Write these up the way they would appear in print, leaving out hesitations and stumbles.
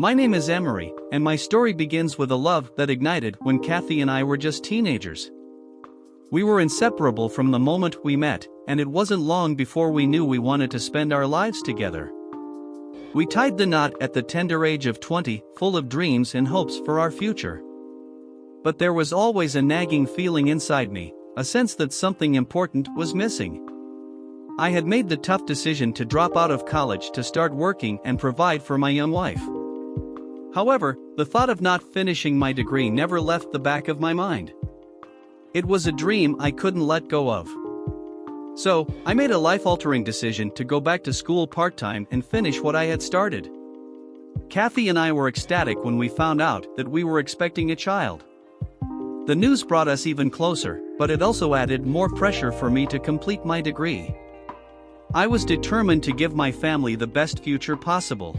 My name is Emery, and my story begins with a love that ignited when Kathy and I were just teenagers. We were inseparable from the moment we met, and it wasn't long before we knew we wanted to spend our lives together. We tied the knot at the tender age of 20, full of dreams and hopes for our future. But there was always a nagging feeling inside me, a sense that something important was missing. I had made the tough decision to drop out of college to start working and provide for my young wife. However, the thought of not finishing my degree never left the back of my mind. It was a dream I couldn't let go of. So, I made a life-altering decision to go back to school part-time and finish what I had started. Kathy and I were ecstatic when we found out that we were expecting a child. The news brought us even closer, but it also added more pressure for me to complete my degree. I was determined to give my family the best future possible.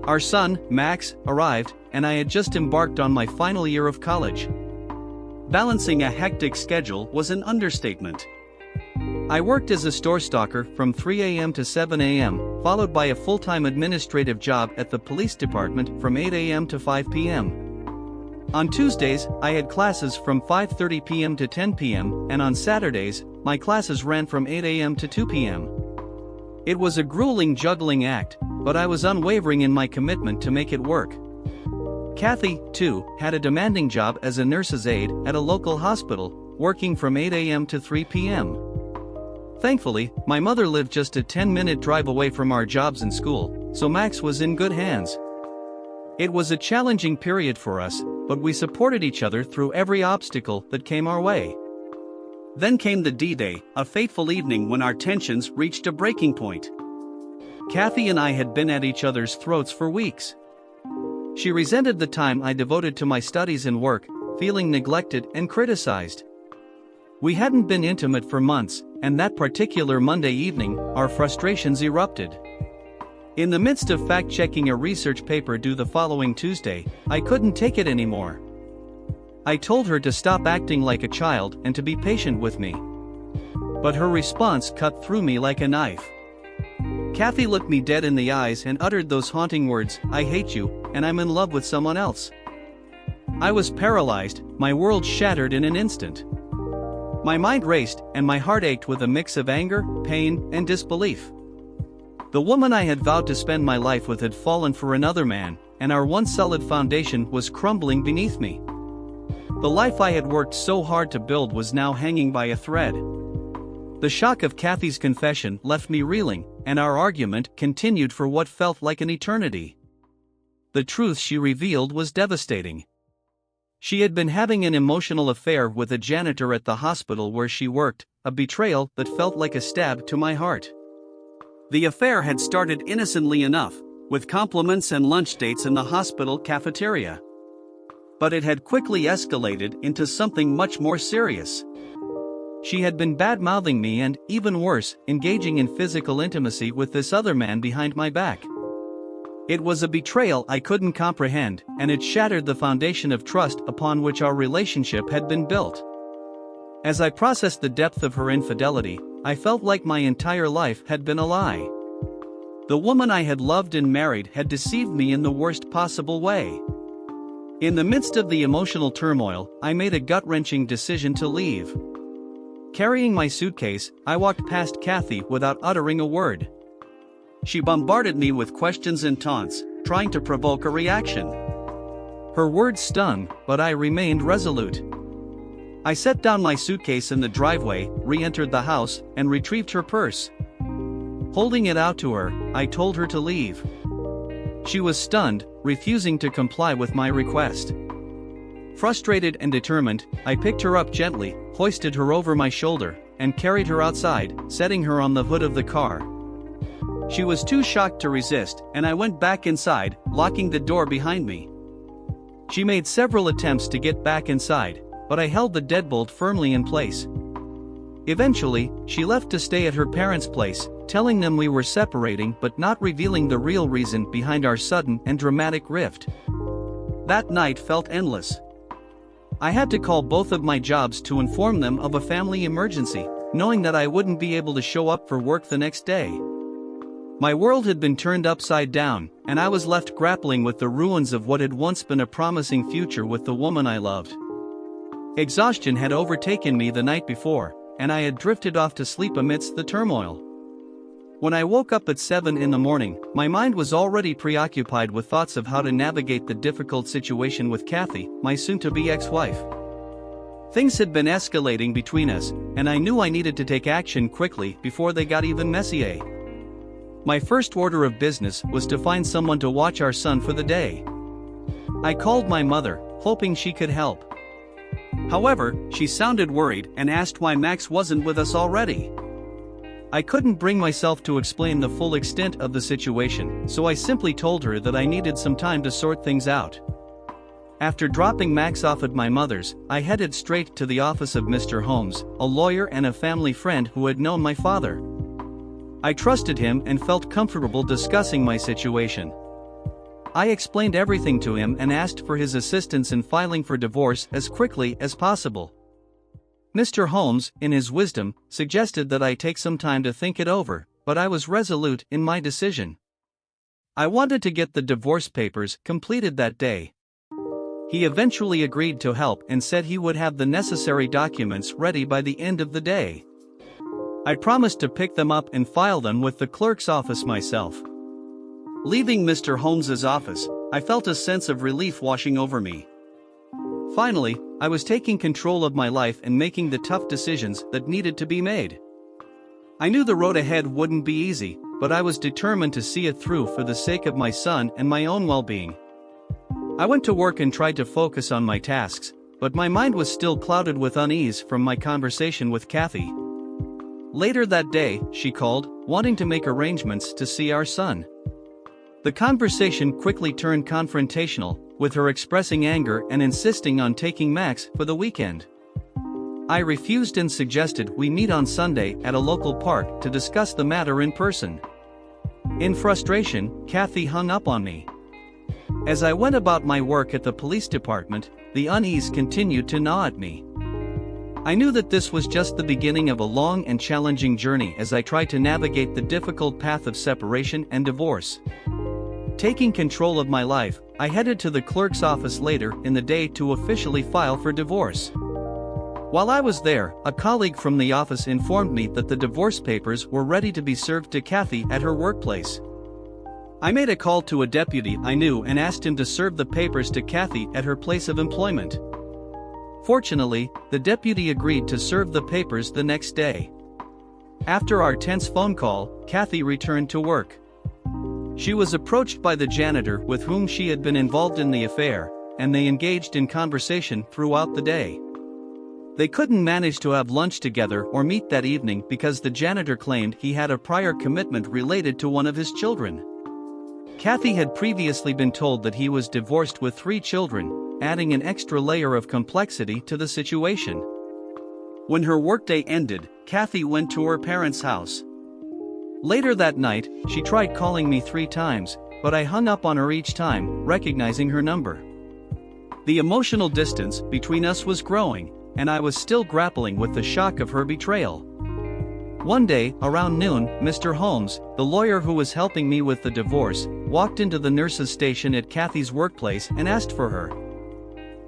Our son, Max, arrived, and I had just embarked on my final year of college. Balancing a hectic schedule was an understatement. I worked as a store stalker from 3 a.m. to 7 a.m., followed by a full-time administrative job at the police department from 8 a.m. to 5 p.m. On Tuesdays, I had classes from 5:30 p.m. to 10 p.m., and on Saturdays, my classes ran from 8 a.m. to 2 p.m. It was a grueling juggling act, but I was unwavering in my commitment to make it work. Kathy, too, had a demanding job as a nurse's aide at a local hospital, working from 8 a.m. to 3 p.m. Thankfully, my mother lived just a 10-minute drive away from our jobs and school, so Max was in good hands. It was a challenging period for us, but we supported each other through every obstacle that came our way. Then came the D-Day, a fateful evening when our tensions reached a breaking point. Kathy and I had been at each other's throats for weeks. She resented the time I devoted to my studies and work, feeling neglected and criticized. We hadn't been intimate for months, and that particular Monday evening, our frustrations erupted. In the midst of fact-checking a research paper due the following Tuesday, I couldn't take it anymore. I told her to stop acting like a child and to be patient with me. But her response cut through me like a knife. Kathy looked me dead in the eyes and uttered those haunting words, "I hate you, and I'm in love with someone else." I was paralyzed, my world shattered in an instant. My mind raced, and my heart ached with a mix of anger, pain, and disbelief. The woman I had vowed to spend my life with had fallen for another man, and our once solid foundation was crumbling beneath me. The life I had worked so hard to build was now hanging by a thread. The shock of Kathy's confession left me reeling, and our argument continued for what felt like an eternity. The truth she revealed was devastating. She had been having an emotional affair with a janitor at the hospital where she worked, a betrayal that felt like a stab to my heart. The affair had started innocently enough, with compliments and lunch dates in the hospital cafeteria. But it had quickly escalated into something much more serious. She had been bad-mouthing me and, even worse, engaging in physical intimacy with this other man behind my back. It was a betrayal I couldn't comprehend, and it shattered the foundation of trust upon which our relationship had been built. As I processed the depth of her infidelity, I felt like my entire life had been a lie. The woman I had loved and married had deceived me in the worst possible way. In the midst of the emotional turmoil, I made a gut-wrenching decision to leave. Carrying my suitcase, I walked past Kathy without uttering a word. She bombarded me with questions and taunts, trying to provoke a reaction. Her words stung, but I remained resolute. I set down my suitcase in the driveway, re-entered the house, and retrieved her purse. Holding it out to her, I told her to leave. She was stunned, refusing to comply with my request. Frustrated and determined, I picked her up gently, hoisted her over my shoulder, and carried her outside, setting her on the hood of the car. She was too shocked to resist, and I went back inside, locking the door behind me. She made several attempts to get back inside, but I held the deadbolt firmly in place. Eventually, she left to stay at her parents' place, telling them we were separating but not revealing the real reason behind our sudden and dramatic rift. That night felt endless. I had to call both of my jobs to inform them of a family emergency, knowing that I wouldn't be able to show up for work the next day. My world had been turned upside down, and I was left grappling with the ruins of what had once been a promising future with the woman I loved. Exhaustion had overtaken me the night before, and I had drifted off to sleep amidst the turmoil. When I woke up at 7 in the morning, my mind was already preoccupied with thoughts of how to navigate the difficult situation with Kathy, my soon-to-be ex-wife. Things had been escalating between us, and I knew I needed to take action quickly before they got even messier. My first order of business was to find someone to watch our son for the day. I called my mother, hoping she could help. However, she sounded worried and asked why Max wasn't with us already. I couldn't bring myself to explain the full extent of the situation, so I simply told her that I needed some time to sort things out. After dropping Max off at my mother's, I headed straight to the office of Mr. Holmes, a lawyer and a family friend who had known my father. I trusted him and felt comfortable discussing my situation. I explained everything to him and asked for his assistance in filing for divorce as quickly as possible. Mr. Holmes, in his wisdom, suggested that I take some time to think it over, but I was resolute in my decision. I wanted to get the divorce papers completed that day. He eventually agreed to help and said he would have the necessary documents ready by the end of the day. I promised to pick them up and file them with the clerk's office myself. Leaving Mr. Holmes's office, I felt a sense of relief washing over me. Finally, I was taking control of my life and making the tough decisions that needed to be made. I knew the road ahead wouldn't be easy, but I was determined to see it through for the sake of my son and my own well-being. I went to work and tried to focus on my tasks, but my mind was still clouded with unease from my conversation with Kathy. Later that day, she called, wanting to make arrangements to see our son. The conversation quickly turned confrontational, with her expressing anger and insisting on taking Max for the weekend. I refused and suggested we meet on Sunday at a local park to discuss the matter in person. In frustration, Kathy hung up on me. As I went about my work at the police department, the unease continued to gnaw at me. I knew that this was just the beginning of a long and challenging journey as I tried to navigate the difficult path of separation and divorce. Taking control of my life, I headed to the clerk's office later in the day to officially file for divorce. While I was there, a colleague from the office informed me that the divorce papers were ready to be served to Kathy at her workplace. I made a call to a deputy I knew and asked him to serve the papers to Kathy at her place of employment. Fortunately, the deputy agreed to serve the papers the next day. After our tense phone call, Kathy returned to work. She was approached by the janitor with whom she had been involved in the affair, and they engaged in conversation throughout the day. They couldn't manage to have lunch together or meet that evening because the janitor claimed he had a prior commitment related to one of his children. Kathy had previously been told that he was divorced with 3 children, adding an extra layer of complexity to the situation. When her workday ended, Kathy went to her parents' house. Later that night, she tried calling me 3 times, but I hung up on her each time, recognizing her number. The emotional distance between us was growing, and I was still grappling with the shock of her betrayal. One day, around noon, Mr. Holmes, the lawyer who was helping me with the divorce, walked into the nurse's station at Kathy's workplace and asked for her.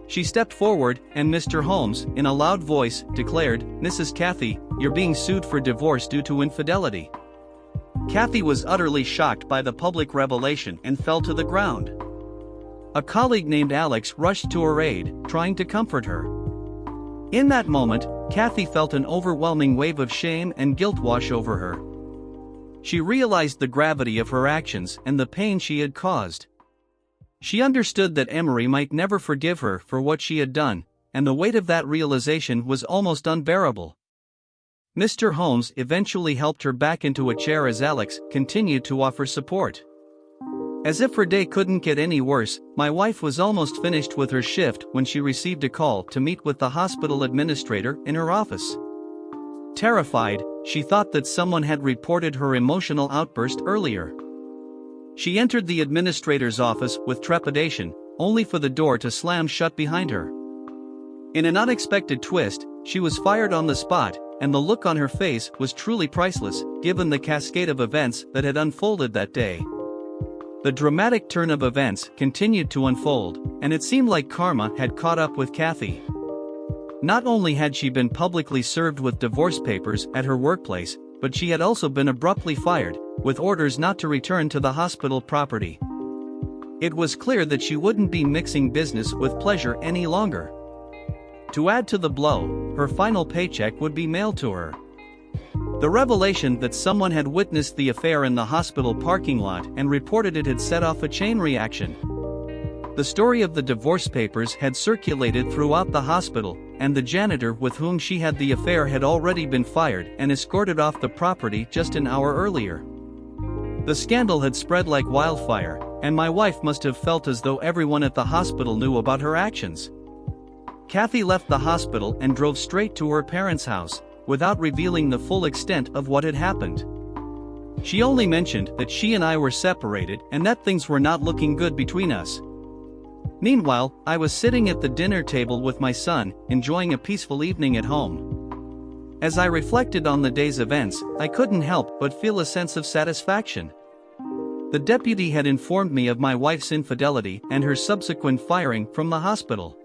She stepped forward, and Mr. Holmes, in a loud voice, declared, "Mrs. Kathy, you're being sued for divorce due to infidelity." Kathy was utterly shocked by the public revelation and fell to the ground. A colleague named Alex rushed to her aid, trying to comfort her. In that moment, Kathy felt an overwhelming wave of shame and guilt wash over her. She realized the gravity of her actions and the pain she had caused. She understood that Emery might never forgive her for what she had done, and the weight of that realization was almost unbearable. Mr. Holmes eventually helped her back into a chair as Alex continued to offer support. As if her day couldn't get any worse, my wife was almost finished with her shift when she received a call to meet with the hospital administrator in her office. Terrified, she thought that someone had reported her emotional outburst earlier. She entered the administrator's office with trepidation, only for the door to slam shut behind her. In an unexpected twist, she was fired on the spot, and the look on her face was truly priceless. given the cascade of events that had unfolded that day. The dramatic turn of events continued to unfold, and it seemed like karma had caught up with Kathy. Not only had she been publicly served with divorce papers at her workplace, but she had also been abruptly fired, with orders not to return to the hospital property. It was clear that she wouldn't be mixing business with pleasure any longer. To add to the blow, her final paycheck would be mailed to her. The revelation that someone had witnessed the affair in the hospital parking lot and reported it had set off a chain reaction. The story of the divorce papers had circulated throughout the hospital, and the janitor with whom she had the affair had already been fired and escorted off the property just an hour earlier. The scandal had spread like wildfire, and my wife must have felt as though everyone at the hospital knew about her actions. Kathy left the hospital and drove straight to her parents' house, without revealing the full extent of what had happened. She only mentioned that she and I were separated and that things were not looking good between us. Meanwhile, I was sitting at the dinner table with my son, enjoying a peaceful evening at home. As I reflected on the day's events, I couldn't help but feel a sense of satisfaction. The deputy had informed me of my wife's infidelity and her subsequent firing from the hospital.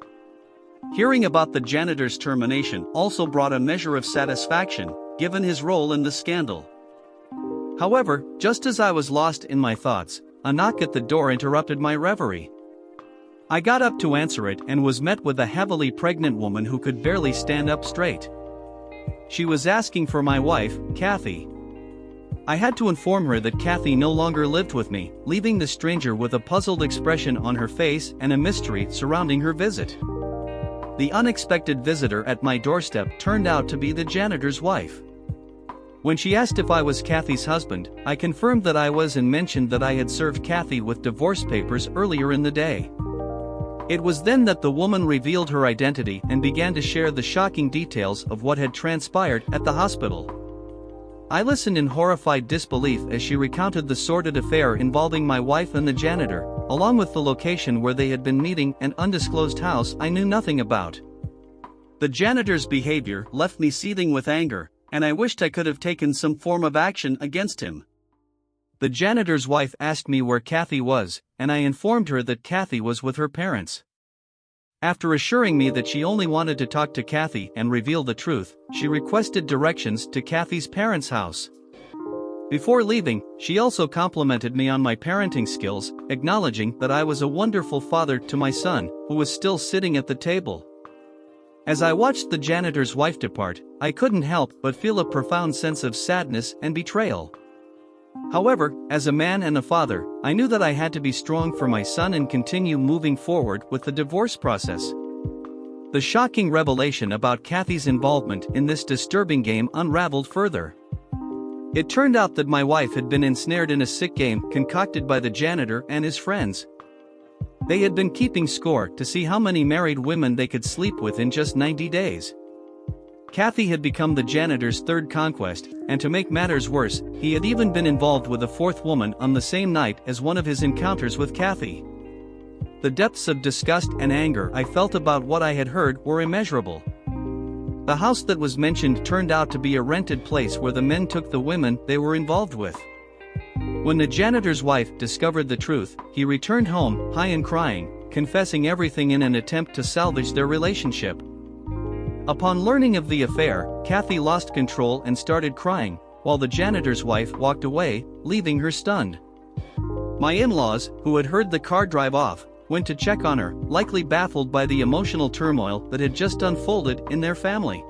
Hearing about the janitor's termination also brought a measure of satisfaction, given his role in the scandal. However, just as I was lost in my thoughts, a knock at the door interrupted my reverie. I got up to answer it and was met with a heavily pregnant woman who could barely stand up straight. She was asking for my wife, Kathy. I had to inform her that Kathy no longer lived with me, leaving the stranger with a puzzled expression on her face and a mystery surrounding her visit. The unexpected visitor at my doorstep turned out to be the janitor's wife. When she asked if I was Kathy's husband, I confirmed that I was and mentioned that I had served Kathy with divorce papers earlier in the day. It was then that the woman revealed her identity and began to share the shocking details of what had transpired at the hospital. I listened in horrified disbelief as she recounted the sordid affair involving my wife and the janitor, along with the location where they had been meeting and undisclosed house I knew nothing about. The janitor's behavior left me seething with anger, and I wished I could have taken some form of action against him. The janitor's wife asked me where Kathy was, and I informed her that Kathy was with her parents. After assuring me that she only wanted to talk to Kathy and reveal the truth, she requested directions to Kathy's parents' house. Before leaving, she also complimented me on my parenting skills, acknowledging that I was a wonderful father to my son, who was still sitting at the table. As I watched the janitor's wife depart, I couldn't help but feel a profound sense of sadness and betrayal. However, as a man and a father, I knew that I had to be strong for my son and continue moving forward with the divorce process. The shocking revelation about Kathy's involvement in this disturbing game unraveled further. It turned out that my wife had been ensnared in a sick game concocted by the janitor and his friends. They had been keeping score to see how many married women they could sleep with in just 90 days. Kathy had become the janitor's third conquest, and to make matters worse, he had even been involved with a fourth woman on the same night as one of his encounters with Kathy. The depths of disgust and anger I felt about what I had heard were immeasurable. The house that was mentioned turned out to be a rented place where the men took the women they were involved with. When the janitor's wife discovered the truth, he returned home, high and crying, confessing everything in an attempt to salvage their relationship. Upon learning of the affair, Kathy lost control and started crying, while the janitor's wife walked away, leaving her stunned. My in-laws, who had heard the car drive off, went to check on her, likely baffled by the emotional turmoil that had just unfolded in their family.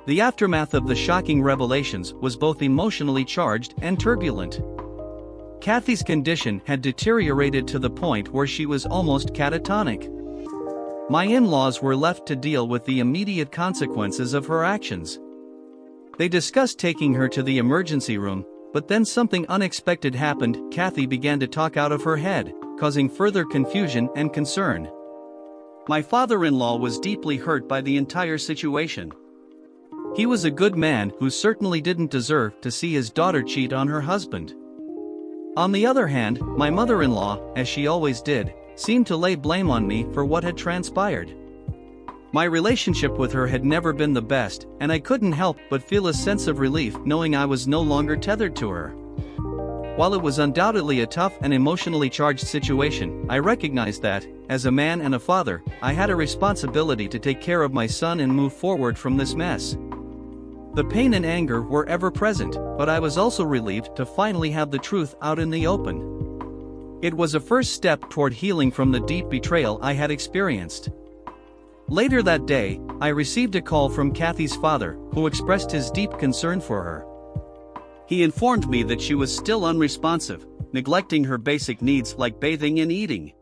The aftermath of the shocking revelations was both emotionally charged and turbulent. Kathy's condition had deteriorated to the point where she was almost catatonic. My in-laws were left to deal with the immediate consequences of her actions. They discussed taking her to the emergency room, but then something unexpected happened. Kathy began to talk out of her head, causing further confusion and concern. My father-in-law was deeply hurt by the entire situation. He was a good man who certainly didn't deserve to see his daughter cheat on her husband. On the other hand, my mother-in-law, as she always did, seemed to lay blame on me for what had transpired. My relationship with her had never been the best, and I couldn't help but feel a sense of relief knowing I was no longer tethered to her. While it was undoubtedly a tough and emotionally charged situation, I recognized that, as a man and a father, I had a responsibility to take care of my son and move forward from this mess. The pain and anger were ever present, but I was also relieved to finally have the truth out in the open. It was a first step toward healing from the deep betrayal I had experienced. Later that day, I received a call from Kathy's father, who expressed his deep concern for her. He informed me that she was still unresponsive, neglecting her basic needs like bathing and eating.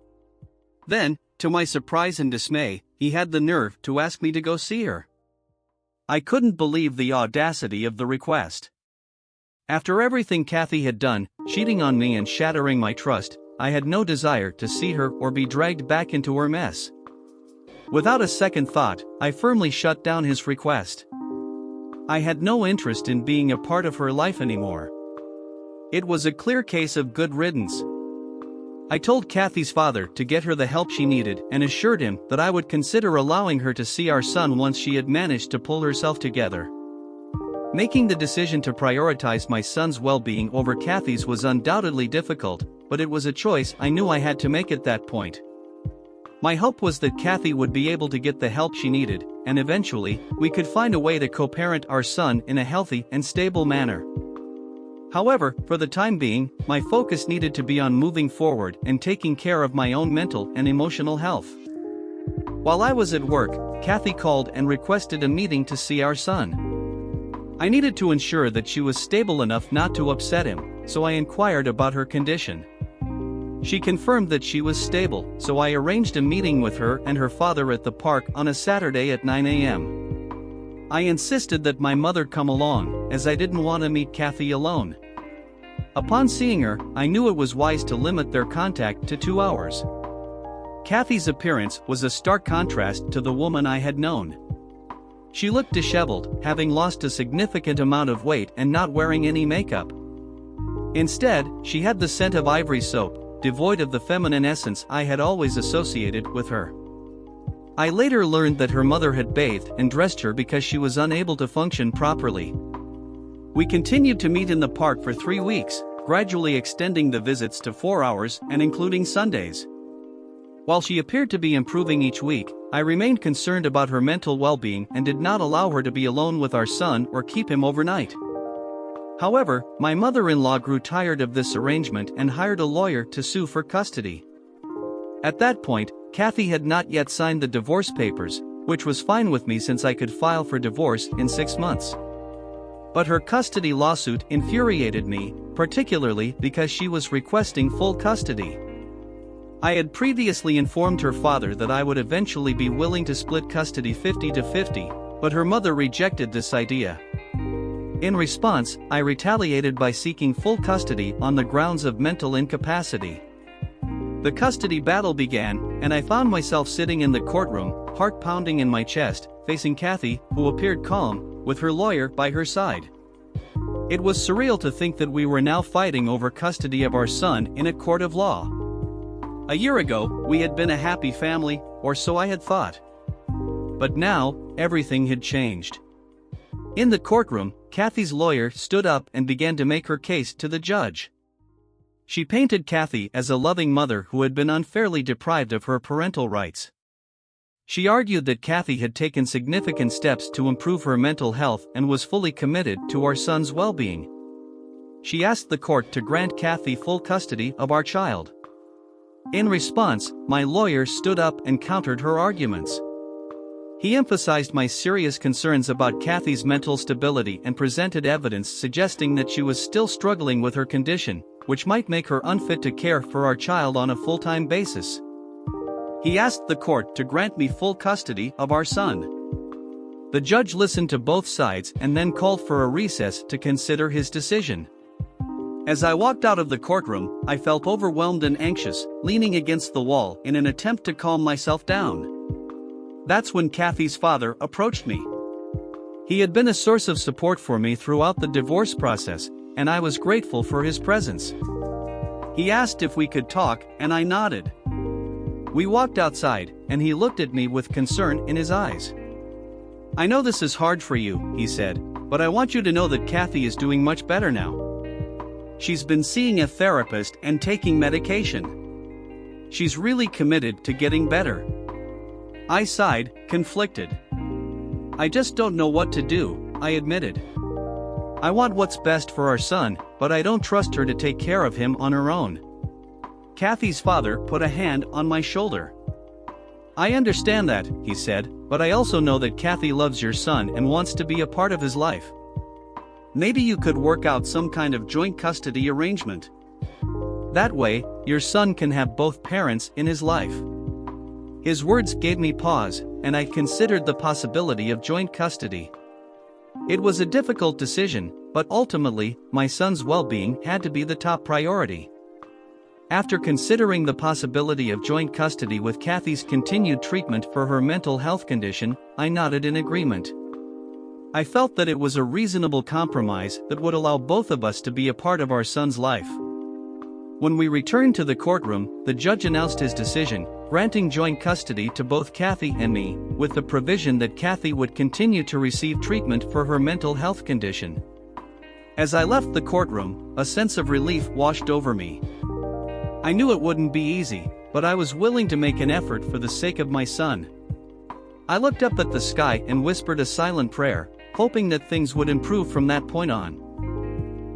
Then, to my surprise and dismay, he had the nerve to ask me to go see her. I couldn't believe the audacity of the request. After everything Kathy had done, cheating on me and shattering my trust, I had no desire to see her or be dragged back into her mess. Without a second thought, I firmly shut down his request. I had no interest in being a part of her life anymore. It was a clear case of good riddance. I told Kathy's father to get her the help she needed and assured him that I would consider allowing her to see our son once she had managed to pull herself together. Making the decision to prioritize my son's well-being over Kathy's was undoubtedly difficult, but it was a choice I knew I had to make at that point. My hope was that Kathy would be able to get the help she needed, and eventually, we could find a way to co-parent our son in a healthy and stable manner. However, for the time being, my focus needed to be on moving forward and taking care of my own mental and emotional health. While I was at work, Kathy called and requested a meeting to see our son. I needed to ensure that she was stable enough not to upset him, so I inquired about her condition. She confirmed that she was stable, so I arranged a meeting with her and her father at the park on a Saturday at 9 a.m. I insisted that my mother come along, as I didn't want to meet Kathy alone. Upon seeing her, I knew it was wise to limit their contact to 2 hours. Kathy's appearance was a stark contrast to the woman I had known. She looked disheveled, having lost a significant amount of weight and not wearing any makeup. Instead, she had the scent of ivory soap, devoid of the feminine essence I had always associated with her. I later learned that her mother had bathed and dressed her because she was unable to function properly. We continued to meet in the park for 3 weeks, gradually extending the visits to 4 hours and including Sundays. While she appeared to be improving each week, I remained concerned about her mental well-being and did not allow her to be alone with our son or keep him overnight. However, my mother-in-law grew tired of this arrangement and hired a lawyer to sue for custody. At that point, Kathy had not yet signed the divorce papers, which was fine with me since I could file for divorce in 6 months. But her custody lawsuit infuriated me, particularly because she was requesting full custody. I had previously informed her father that I would eventually be willing to split custody 50-50, but her mother rejected this idea. In response, I retaliated by seeking full custody on the grounds of mental incapacity. The custody battle began, and I found myself sitting in the courtroom, heart pounding in my chest, facing Kathy, who appeared calm, with her lawyer by her side. It was surreal to think that we were now fighting over custody of our son in a court of law. A year ago, we had been a happy family, or so I had thought. But now, everything had changed. In the courtroom, Kathy's lawyer stood up and began to make her case to the judge. She painted Kathy as a loving mother who had been unfairly deprived of her parental rights. She argued that Kathy had taken significant steps to improve her mental health and was fully committed to our son's well-being. She asked the court to grant Kathy full custody of our child. In response, my lawyer stood up and countered her arguments. He emphasized my serious concerns about Kathy's mental stability and presented evidence suggesting that she was still struggling with her condition, which might make her unfit to care for our child on a full-time basis. He asked the court to grant me full custody of our son. The judge listened to both sides and then called for a recess to consider his decision. As I walked out of the courtroom, I felt overwhelmed and anxious, leaning against the wall in an attempt to calm myself down. That's when Kathy's father approached me. He had been a source of support for me throughout the divorce process, and I was grateful for his presence. He asked if we could talk, and I nodded. We walked outside, and he looked at me with concern in his eyes. "I know this is hard for you," he said, "but I want you to know that Kathy is doing much better now. She's been seeing a therapist and taking medication. She's really committed to getting better." I sighed, conflicted. "I just don't know what to do," I admitted. "I want what's best for our son, but I don't trust her to take care of him on her own." Kathy's father put a hand on my shoulder. "I understand that," he said, "but I also know that Kathy loves your son and wants to be a part of his life. Maybe you could work out some kind of joint custody arrangement. That way, your son can have both parents in his life." His words gave me pause, and I considered the possibility of joint custody. It was a difficult decision, but ultimately, my son's well-being had to be the top priority. After considering the possibility of joint custody with Kathy's continued treatment for her mental health condition, I nodded in agreement. I felt that it was a reasonable compromise that would allow both of us to be a part of our son's life. When we returned to the courtroom, the judge announced his decision, granting joint custody to both Kathy and me, with the provision that Kathy would continue to receive treatment for her mental health condition. As I left the courtroom, a sense of relief washed over me. I knew it wouldn't be easy, but I was willing to make an effort for the sake of my son. I looked up at the sky and whispered a silent prayer, hoping that things would improve from that point on.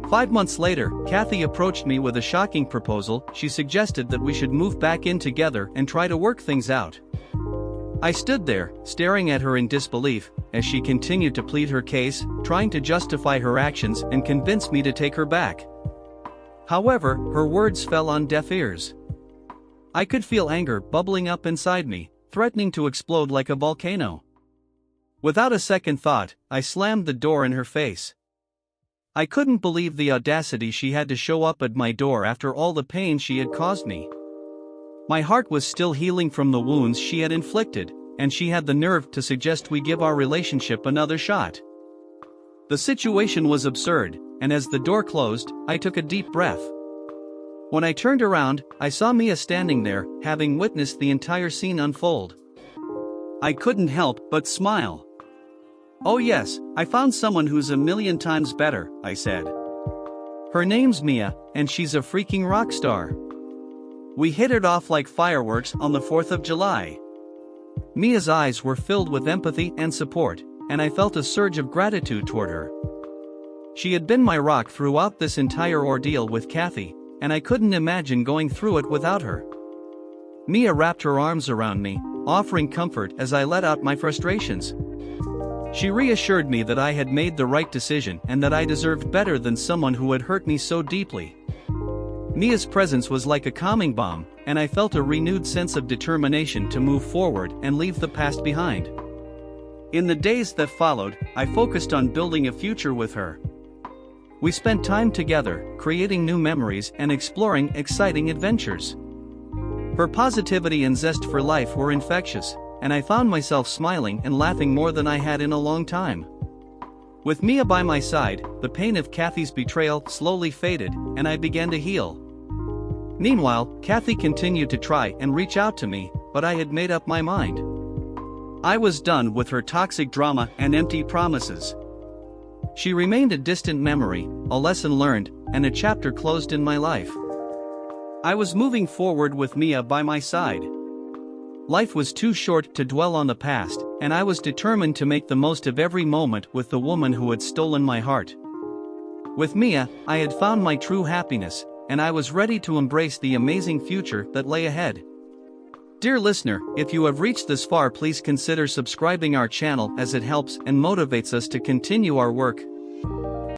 5 months later, Kathy approached me with a shocking proposal. She suggested that we should move back in together and try to work things out. I stood there, staring at her in disbelief, as she continued to plead her case, trying to justify her actions and convince me to take her back. However, her words fell on deaf ears. I could feel anger bubbling up inside me, threatening to explode like a volcano. Without a second thought, I slammed the door in her face. I couldn't believe the audacity she had to show up at my door after all the pain she had caused me. My heart was still healing from the wounds she had inflicted, and she had the nerve to suggest we give our relationship another shot. The situation was absurd, and as the door closed, I took a deep breath. When I turned around, I saw Mia standing there, having witnessed the entire scene unfold. I couldn't help but smile. "Oh yes, I found someone who's a million times better," I said. "Her name's Mia, and she's a freaking rock star. We hit it off like fireworks on the 4th of July." Mia's eyes were filled with empathy and support, and I felt a surge of gratitude toward her. She had been my rock throughout this entire ordeal with Kathy, and I couldn't imagine going through it without her. Mia wrapped her arms around me, offering comfort as I let out my frustrations. She reassured me that I had made the right decision and that I deserved better than someone who had hurt me so deeply. Mia's presence was like a calming balm, and I felt a renewed sense of determination to move forward and leave the past behind. In the days that followed, I focused on building a future with her. We spent time together, creating new memories and exploring exciting adventures. Her positivity and zest for life were infectious, and I found myself smiling and laughing more than I had in a long time. With Mia by my side, the pain of Kathy's betrayal slowly faded, and I began to heal. Meanwhile, Kathy continued to try and reach out to me, but I had made up my mind. I was done with her toxic drama and empty promises. She remained a distant memory, a lesson learned, and a chapter closed in my life. I was moving forward with Mia by my side. Life was too short to dwell on the past, and I was determined to make the most of every moment with the woman who had stolen my heart. With Mia, I had found my true happiness, and I was ready to embrace the amazing future that lay ahead. Dear listener, if you have reached this far, please consider subscribing our channel as it helps and motivates us to continue our work.